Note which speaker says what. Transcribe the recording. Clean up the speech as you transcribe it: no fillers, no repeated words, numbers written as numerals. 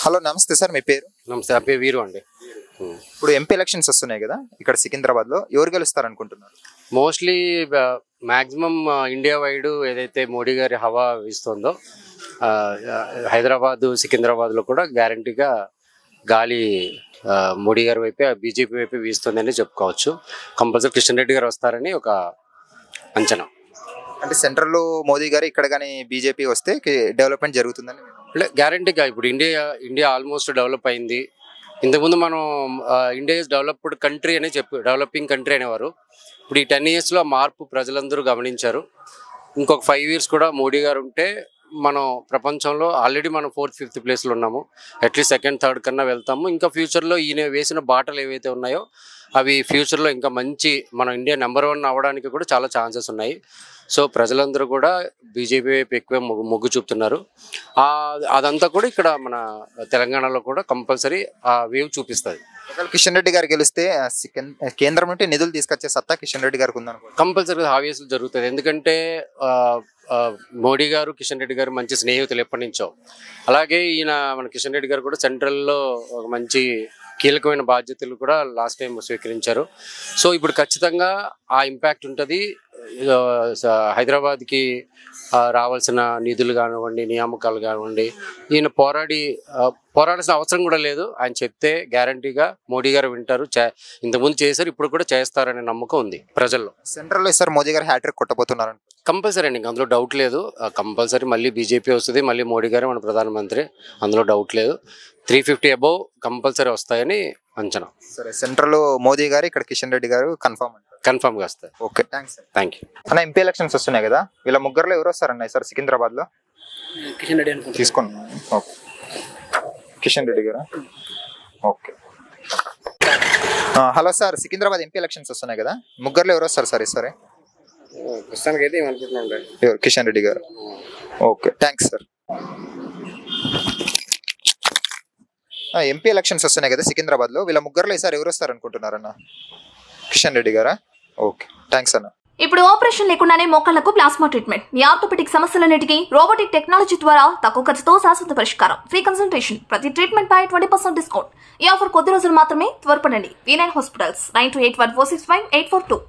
Speaker 1: Hello నమస్తే sir, మీ పేరు?
Speaker 2: నమస్తే, నా పేరు వీరు అండి.
Speaker 1: ఇప్పుడు ఎంపీ ఎలక్షన్స్ వస్తున్నాయి కదా, ఇక్కడ సికింద్రాబాద్లో ఎవరు గెలుస్తారు అనుకుంటున్నారు?
Speaker 2: మోస్ట్లీ మ్యాక్సిమం ఇండియా వైడ్ ఏదైతే మోడీ గారి హవా వీస్తుందో హైదరాబాదు సికింద్రాబాద్లో కూడా గ్యారంటీగా గాలి మోడీ గారి వైపే బీజేపీ వైపే వీస్తుందని చెప్పుకోవచ్చు. కంపల్సరీ కిషన్ రెడ్డి గారు వస్తారని ఒక అంచనా.
Speaker 1: అంటే సెంట్రల్లో మోదీ గారు, ఇక్కడ కానీ బీజేపీ వస్తే డెవలప్మెంట్ జరుగుతుందని?
Speaker 2: అంటే గ్యారంటీగా ఇప్పుడు ఇండియా ఆల్మోస్ట్ డెవలప్ అయింది. ఇంతకుముందు మనం ఇండియా ఇస్ డెవలప్డ్ కంట్రీ అనే డెవలపింగ్ కంట్రీ అనేవారు. ఇప్పుడు ఈ 10 yearsలో మార్పు ప్రజలందరూ గమనించారు. ఇంకొక 5 years కూడా మోడీ గారు ఉంటే మనం ప్రపంచంలో ఆల్రెడీ మనం 4th 5th ప్లేస్లో ఉన్నాము. అట్లీస్ట్ 2nd 3rd కన్నా వెళ్తాము. ఇంకా ఫ్యూచర్లో ఈయన వేసిన బాటలు ఏవైతే ఉన్నాయో అవి ఫ్యూచర్లో ఇంకా మంచి మన ఇండియా నెంబర్ 1 అవ్వడానికి కూడా చాలా ఛాన్సెస్ ఉన్నాయి. సో ప్రజలందరూ కూడా బీజేపీ వైపు ఎక్కువ మొగ్గు చూపుతున్నారు. అదంతా కూడా ఇక్కడ మన తెలంగాణలో కూడా కంపల్సరీ ఆ వేవ్ చూపిస్తుంది.
Speaker 1: కిషన్ రెడ్డి గారు గెలిస్తే కేంద్రం నుండి నిధులు తీసుకొచ్చే సత్తా కిషన్ రెడ్డి గారికి ఉందనుకో?
Speaker 2: కంపల్సరీ ఆబ్వియస్లీ జరుగుతుంది. ఎందుకంటే మోడీ గారు కిషన్ రెడ్డి గారు మంచి స్నేహితులు ఎప్పటి నుంచో. అలాగే ఈయన మన కిషన్ రెడ్డి గారు కూడా సెంట్రల్లో ఒక మంచి కీలకమైన బాధ్యతలు కూడా లాస్ట్ టైం స్వీకరించారు. సో ఇప్పుడు ఖచ్చితంగా ఆ ఇంపాక్ట్ ఉంటుంది. హైదరాబాద్కి రావాల్సిన నిధులు కానివ్వండి, నియామకాలు కానివ్వండి, ఈయన పోరాడాల్సిన అవసరం కూడా లేదు. ఆయన చెప్తే గ్యారంటీగా మోడీ గారు వింటారు. ఇంతకుముందు చేశారు, ఇప్పుడు కూడా చేస్తారనే నమ్మకం ఉంది ప్రజల్లో.
Speaker 1: సెంట్రల్లో సార్ మోదీ గారు హ్యాట్రిక్ కొట్టబోతున్నారు
Speaker 2: కంపల్సరీ అండి, అందులో డౌట్ లేదు. కంపల్సరీ మళ్ళీ బీజేపీ వస్తుంది, మళ్ళీ మోడీ గారు మన ప్రధానమంత్రి, అందులో డౌట్ లేదు. 350 above కంపల్సరీ వస్తాయని అంచనా.
Speaker 1: సరే, సెంట్రల్లో మోదీ గారు, ఇక్కడ కిషన్ రెడ్డి గారు
Speaker 2: కన్ఫర్మ్గా వస్తాయి.
Speaker 1: Okay, thanks.
Speaker 2: థ్యాంక్ యూ
Speaker 1: అన్న. ఎంపీ ఎలక్షన్స్ వస్తున్నాయి కదా, వీళ్ళ ముగ్గురులో ఎవరు వస్తారన్న సార్ సికింద్రాబాద్లో?
Speaker 3: కిషన్ రెడ్డి
Speaker 1: తీసుకోండి. ఓకే, కిషన్ రెడ్డి గారు. Okay. Hello sir, Secunderabad MP elections వస్తున్నాయి కదా, ముగ్గురులో ఎవరు వస్తారు సార్ ఈసారి?
Speaker 2: ప్రస్తుతానికి అయితే ఏమనుకుంటున్నాను,
Speaker 1: ఎవరు? కిషన్ రెడ్డి గారు. Okay, thanks sir. MP elections వస్తున్నాయి కదా సికింద్రాబాద్లో, వీళ్ళ ముగ్గురులో ఈసారి ఎవరు వస్తారు అనుకుంటున్నారన్న? కిషన్ రెడ్డి గారా? ఓకే, థ్యాంక్స్ అన్న.
Speaker 4: ఇప్పుడు ఆపరేషన్ లేకుండానే మోకాళ్లకు ప్లాస్మా ట్రీట్మెంట్, మీ ఆర్థోపెడిక్ సమస్యలన్నిటికీ రోబోటిక్ టెక్నాలజీ ద్వారా తక్కువ ఖర్చుతో శాశ్వత పరిష్కారం, ఫ్రీ కన్సల్టేషన్, ప్రతి ట్రీట్మెంట్ పై 20% డిస్కౌంట్. ఈ ఆఫర్ కొద్ది రోజులు మాత్రమే, త్వరపడండి. V9 hospitals 9281465842.